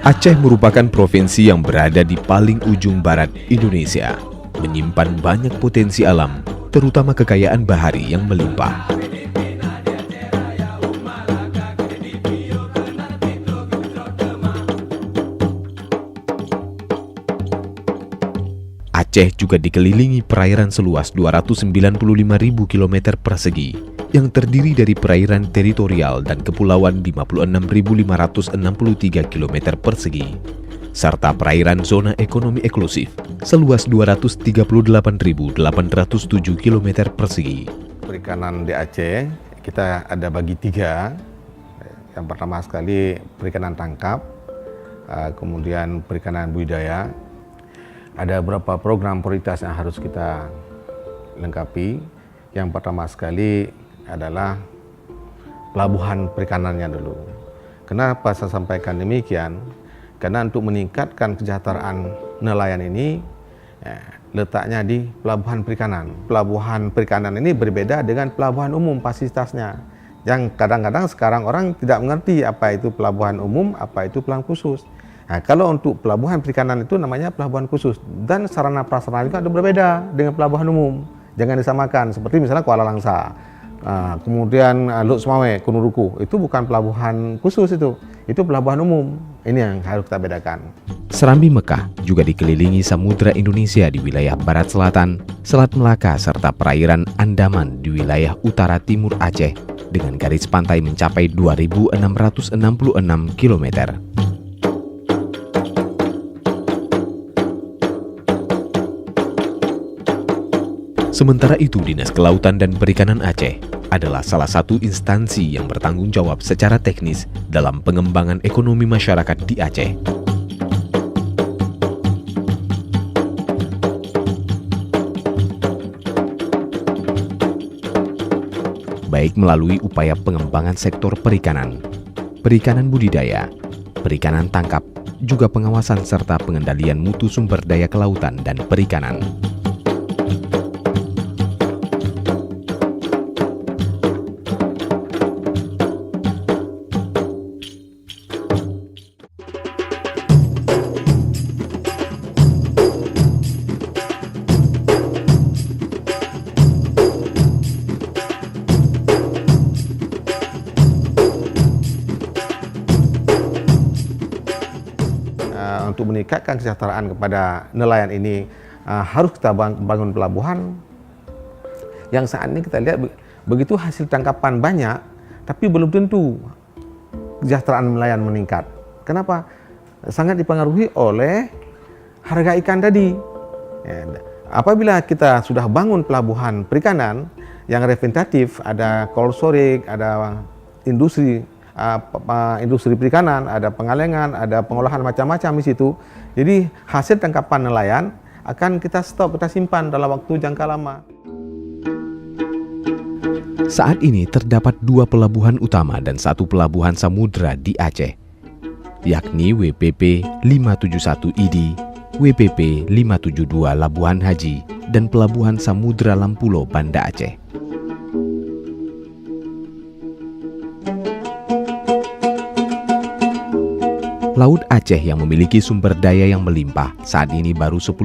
Aceh merupakan provinsi yang berada di paling ujung barat Indonesia, menyimpan banyak potensi alam, terutama kekayaan bahari yang melimpah. Aceh juga dikelilingi perairan seluas 295.000 km persegi, yang terdiri dari perairan teritorial dan kepulauan 56.563 km persegi, serta perairan zona ekonomi eksklusif seluas 238.807 km persegi. Perikanan di Aceh kita ada bagi tiga. Yang pertama sekali perikanan tangkap, kemudian perikanan budidaya. Ada beberapa program prioritas yang harus kita lengkapi. Yang pertama sekali adalah pelabuhan perikanannya dulu. Kenapa saya sampaikan demikian? Karena untuk meningkatkan kesejahteraan nelayan ini, letaknya di pelabuhan perikanan. Pelabuhan perikanan ini berbeda dengan pelabuhan umum fasilitasnya. Yang kadang-kadang sekarang orang tidak mengerti apa itu pelabuhan umum, apa itu pelabuhan khusus. Nah, kalau untuk pelabuhan perikanan itu namanya pelabuhan khusus, dan sarana prasarana juga ada berbeda dengan pelabuhan umum. Jangan disamakan, seperti misalnya Kuala Langsa, kemudian Luk Semawe, Kunuruku, itu bukan pelabuhan khusus, itu pelabuhan umum. Ini yang harus kita bedakan. Serambi Mekah juga dikelilingi samudra Indonesia di wilayah barat selatan, Selat Melaka, serta perairan Andaman di wilayah utara timur Aceh dengan garis pantai mencapai 2.666 km. Sementara itu, Dinas Kelautan dan Perikanan Aceh adalah salah satu instansi yang bertanggung jawab secara teknis dalam pengembangan ekonomi masyarakat di Aceh. Baik melalui upaya pengembangan sektor perikanan, perikanan budidaya, perikanan tangkap, juga pengawasan serta pengendalian mutu sumber daya kelautan dan perikanan. Untuk meningkatkan kesejahteraan kepada nelayan ini, harus kita bangun pelabuhan yang saat ini kita lihat begitu hasil tangkapan banyak, tapi belum tentu kesejahteraan nelayan meningkat. Kenapa? Sangat dipengaruhi oleh harga ikan tadi. Apabila kita sudah bangun pelabuhan perikanan yang representatif, ada cold storage, ada industri perikanan, ada pengalengan, ada pengolahan macam-macam di situ. Jadi hasil tangkapan nelayan akan kita stok, kita simpan dalam waktu jangka lama. Saat ini terdapat 2 pelabuhan utama dan 1 pelabuhan samudra di Aceh, yakni WPP 571 ID, WPP 572 Labuhan Haji, dan Pelabuhan Samudra Lampulo, Banda Aceh. Laut Aceh yang memiliki sumber daya yang melimpah saat ini baru 10%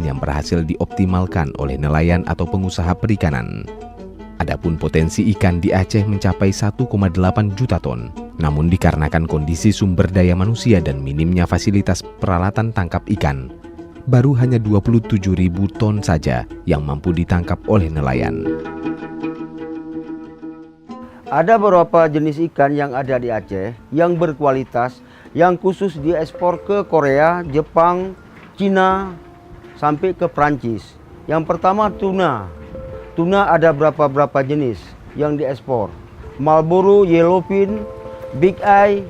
yang berhasil dioptimalkan oleh nelayan atau pengusaha perikanan. Adapun potensi ikan di Aceh mencapai 1,8 juta ton. Namun dikarenakan kondisi sumber daya manusia dan minimnya fasilitas peralatan tangkap ikan, baru hanya 27.000 ton saja yang mampu ditangkap oleh nelayan. Ada beberapa jenis ikan yang ada di Aceh yang berkualitas, yang khusus diekspor ke Korea, Jepang, Cina, sampai ke Prancis. Yang pertama tuna. Tuna ada berapa jenis yang diekspor. Marlboro, Yellowfin, Big Eye,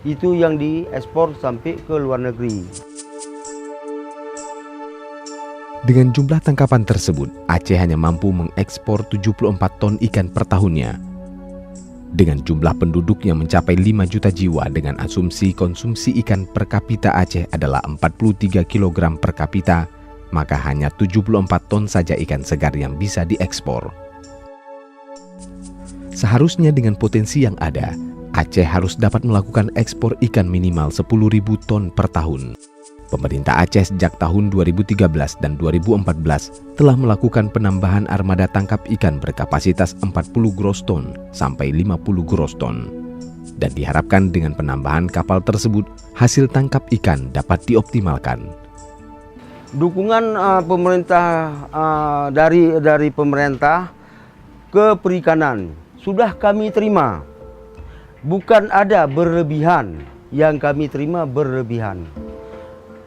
itu yang diekspor sampai ke luar negeri. Dengan jumlah tangkapan tersebut, Aceh hanya mampu mengekspor 74 ton ikan per tahunnya. Dengan jumlah penduduk yang mencapai 5 juta jiwa dengan asumsi konsumsi ikan per kapita Aceh adalah 43 kg per kapita, maka hanya 74 ton saja ikan segar yang bisa diekspor. Seharusnya dengan potensi yang ada, Aceh harus dapat melakukan ekspor ikan minimal 10.000 ton per tahun. Pemerintah Aceh sejak tahun 2013 dan 2014 telah melakukan penambahan armada tangkap ikan berkapasitas 40 gross ton sampai 50 gross ton. Dan diharapkan dengan penambahan kapal tersebut, hasil tangkap ikan dapat dioptimalkan. Dukungan pemerintah dari pemerintah ke perikanan sudah kami terima. Bukan ada berlebihan, yang kami terima berlebihan.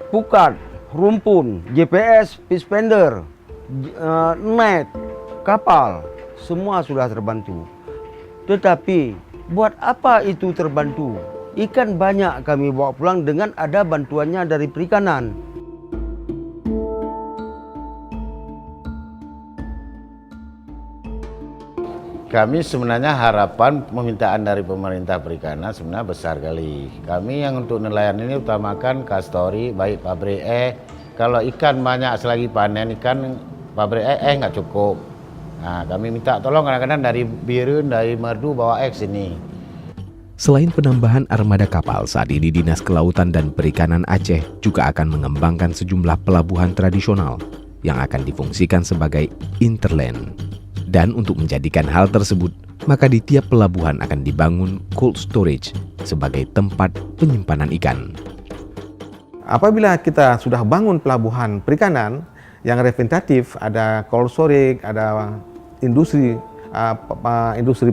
Pukat, rumpun, GPS, fish-finder, net, kapal, semua sudah terbantu. Tetapi buat apa itu terbantu? Ikan banyak kami bawa pulang dengan ada bantuannya dari perikanan. Kami sebenarnya harapan permintaan dari pemerintah perikanan sebenarnya besar kali. Kami yang untuk nelayan ini utamakan kastori, baik pabrik Kalau ikan banyak selagi panen ikan, pabrik nggak cukup. Nah, kami minta tolong kadang-kadang dari Birun, dari Merdu bawa ke sini. Selain penambahan armada kapal, saat ini Dinas Kelautan dan Perikanan Aceh juga akan mengembangkan sejumlah pelabuhan tradisional yang akan difungsikan sebagai interland. Dan untuk menjadikan hal tersebut, maka di tiap pelabuhan akan dibangun cold storage sebagai tempat penyimpanan ikan. Apabila kita sudah bangun pelabuhan perikanan yang representatif, ada cold storage, ada industri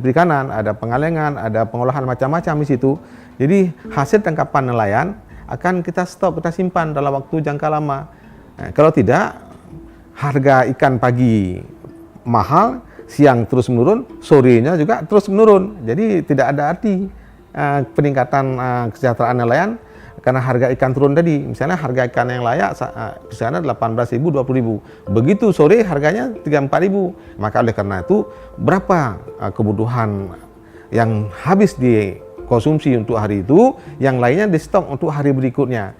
perikanan, ada pengalengan, ada pengolahan macam-macam di situ. Jadi hasil tangkapan nelayan akan kita stok, kita simpan dalam waktu jangka lama. Kalau tidak, harga ikan pagi mahal, siang terus menurun, sorenya juga terus menurun. Jadi tidak ada arti peningkatan kesejahteraan nelayan karena harga ikan turun tadi. Misalnya harga ikan yang layak di sana 18.000, 20.000. Begitu sore harganya 34.000. Maka oleh karena itu berapa kebutuhan yang habis dikonsumsi untuk hari itu, yang lainnya di stok untuk hari berikutnya.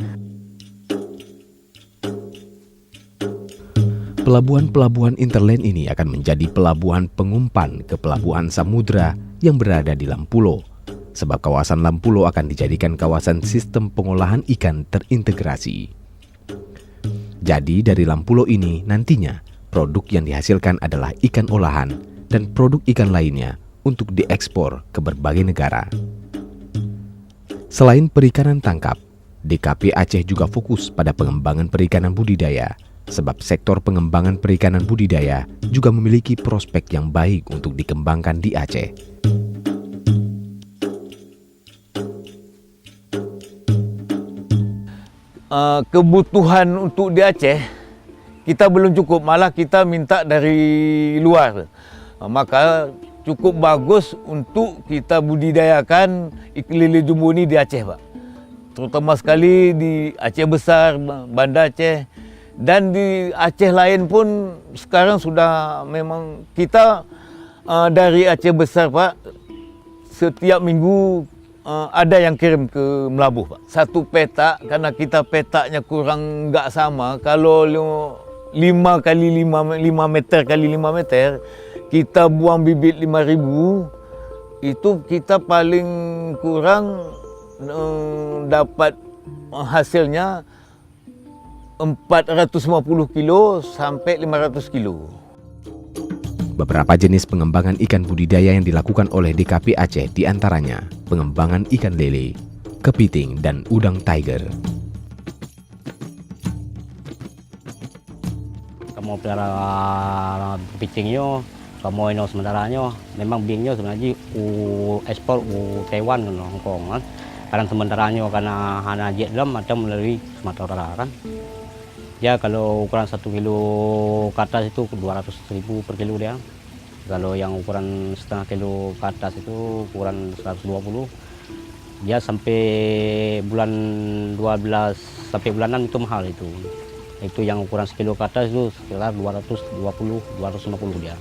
Pelabuhan-pelabuhan interland ini akan menjadi pelabuhan pengumpan ke pelabuhan samudra yang berada di Lampulo, sebab kawasan Lampulo akan dijadikan kawasan sistem pengolahan ikan terintegrasi. Jadi dari Lampulo ini nantinya produk yang dihasilkan adalah ikan olahan dan produk ikan lainnya untuk diekspor ke berbagai negara. Selain perikanan tangkap, DKP Aceh juga fokus pada pengembangan perikanan budidaya, sebab sektor pengembangan perikanan budidaya juga memiliki prospek yang baik untuk dikembangkan di Aceh. Kebutuhan untuk di Aceh kita belum cukup, malah kita minta dari luar. Maka cukup bagus untuk kita budidayakan ikan lele jumbo ini di Aceh, Pak. Terutama sekali di Aceh Besar, Banda Aceh, dan di Aceh lain pun sekarang sudah memang kita dari Aceh Besar, Pak, setiap minggu ada yang kirim ke Melabuh, Pak. Satu petak, karena kita petaknya kurang nggak sama. Kalau 5 kali 5 meter kali 5 meter, kita buang bibit 5.000, itu kita paling kurang dapat hasilnya 450 kilo sampai 500 kilo. Beberapa jenis pengembangan ikan budidaya yang dilakukan oleh DKP Aceh diantaranya pengembangan ikan lele, kepiting, dan udang tiger. Kamu pelihara kepitingnya, kamu ini sementaranya, memang biingnya sebenarnya ekspor Taiwan ke Hong Kong kan. Kadang sementaranya karena hanya Vietnam atau melalui Sumatera Utara kan. Ya kalau ukuran 1 kilo ke atas itu 200.000 per kilo dia. Kalau yang ukuran setengah kilo ke atas itu ukuran 120. Dia sampai bulan 12 sampai bulan 6 itu mahal itu. Itu yang ukuran 1 kilo ke atas itu sekitar 250 dia.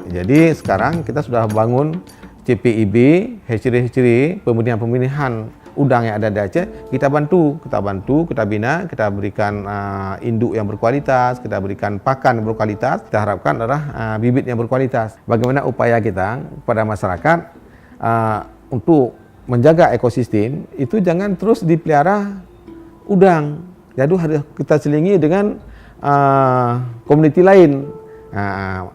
Jadi sekarang kita sudah bangun CPIB, hatchery pembenihan udang yang ada di Aceh, kita bantu, kita bina, kita berikan induk yang berkualitas, kita berikan pakan yang berkualitas, kita harapkan adalah bibit yang berkualitas. Bagaimana upaya kita kepada masyarakat untuk menjaga ekosistem, itu jangan terus dipelihara udang. Jadi harus kita selingi dengan komuniti lain.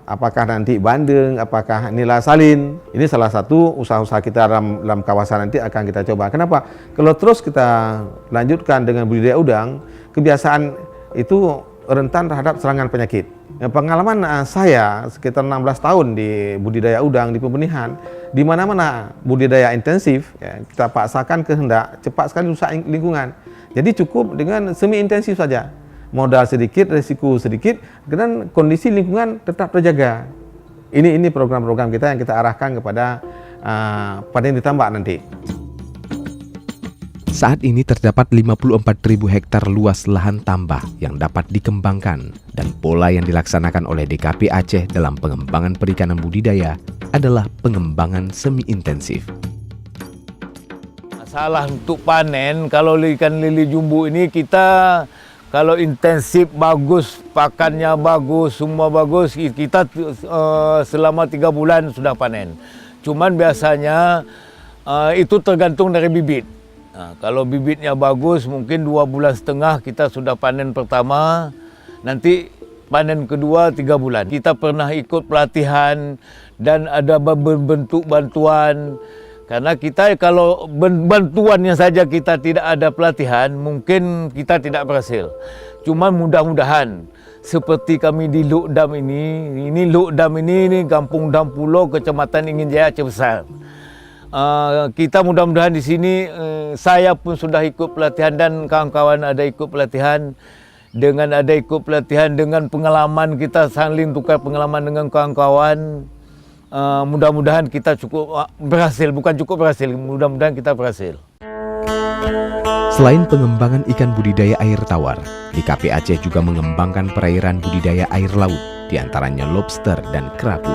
Apakah nanti bandeng, apakah nila salin. Ini salah satu usaha-usaha kita dalam kawasan nanti akan kita coba. Kenapa? Kalau terus kita lanjutkan dengan budidaya udang, kebiasaan itu rentan terhadap serangan penyakit. Pengalaman saya sekitar 16 tahun di budidaya udang di pembenihan, di mana-mana budidaya intensif, ya, kita paksakan kehendak cepat sekali rusak lingkungan. Jadi cukup dengan semi intensif saja. Modal sedikit, risiko sedikit, dan kondisi lingkungan tetap terjaga. Ini program-program kita yang kita arahkan kepada panen ditambak nanti. Saat ini terdapat 54.000 hektar luas lahan tambah yang dapat dikembangkan, dan pola yang dilaksanakan oleh DKP Aceh dalam pengembangan perikanan budidaya adalah pengembangan semi intensif. Masalah untuk panen, kalau ikan lili jumbo ini kita kalau intensif bagus, pakannya bagus, semua bagus, kita selama 3 bulan sudah panen. Cuman biasanya itu tergantung dari bibit. Nah, kalau bibitnya bagus, mungkin 2,5 bulan kita sudah panen pertama, nanti panen kedua 3 bulan. Kita pernah ikut pelatihan dan ada bentuk bantuan. Karena kita kalau bantuannya saja kita tidak ada pelatihan, mungkin kita tidak berhasil. Cuma mudah-mudahan seperti kami di Luk Dam ini Luk Dam ini Kampung Dam Pulau, Kecamatan Ingin Jaya, Aceh Besar. Kita mudah-mudahan di sini, saya pun sudah ikut pelatihan dan kawan-kawan ada ikut pelatihan. Dengan ada ikut pelatihan, dengan pengalaman kita saling tukar pengalaman dengan kawan-kawan. Mudah-mudahan kita cukup berhasil, bukan cukup berhasil, mudah-mudahan kita berhasil. Selain pengembangan ikan budidaya air tawar, DKP Aceh juga mengembangkan perairan budidaya air laut, diantaranya lobster dan kerapu.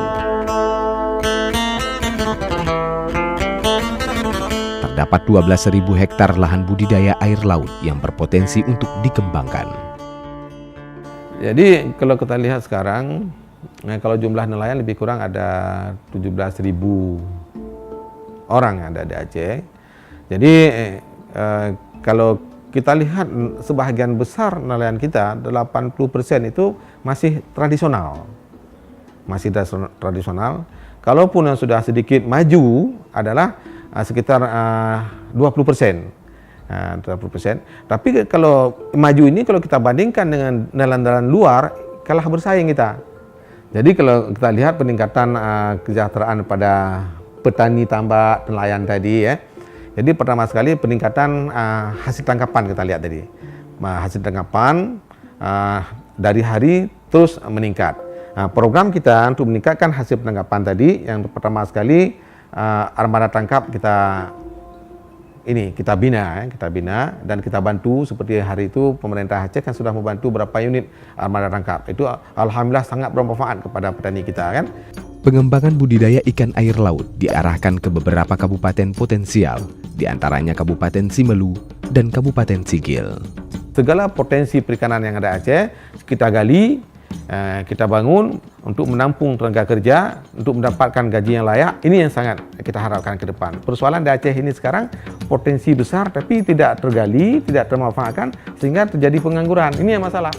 Terdapat 12.000 hektar lahan budidaya air laut yang berpotensi untuk dikembangkan. Jadi kalau kita lihat sekarang, kalau jumlah nelayan lebih kurang ada 17.000 orang yang ada di Aceh. Jadi kalau kita lihat sebahagian besar nelayan kita, 80% itu masih tradisional. Masih tradisional. Kalaupun yang sudah sedikit maju adalah sekitar 20%. 20%. Tapi kalau maju ini kalau kita bandingkan dengan nelayan-nelayan luar, kalah bersaing kita. Jadi kalau kita lihat peningkatan kesejahteraan pada petani tambak, nelayan tadi ya. Jadi pertama sekali peningkatan hasil tangkapan kita lihat tadi. Hasil tangkapan dari hari terus meningkat. Program kita untuk meningkatkan hasil penangkapan tadi, yang pertama sekali armada tangkap kita bina dan kita bantu. Seperti hari itu pemerintah Aceh kan sudah membantu berapa unit armada tangkap. Itu alhamdulillah sangat bermanfaat kepada petani kita kan. Pengembangan budidaya ikan air laut diarahkan ke beberapa kabupaten potensial, diantaranya Kabupaten Simelu dan Kabupaten Sigil. Segala potensi perikanan yang ada Aceh kita gali, kita bangun untuk menampung tenaga kerja, untuk mendapatkan gaji yang layak. Ini yang sangat kita harapkan ke depan. Persoalan di Aceh ini sekarang potensi besar tapi tidak tergali, tidak termanfaatkan sehingga terjadi pengangguran. Ini yang masalah.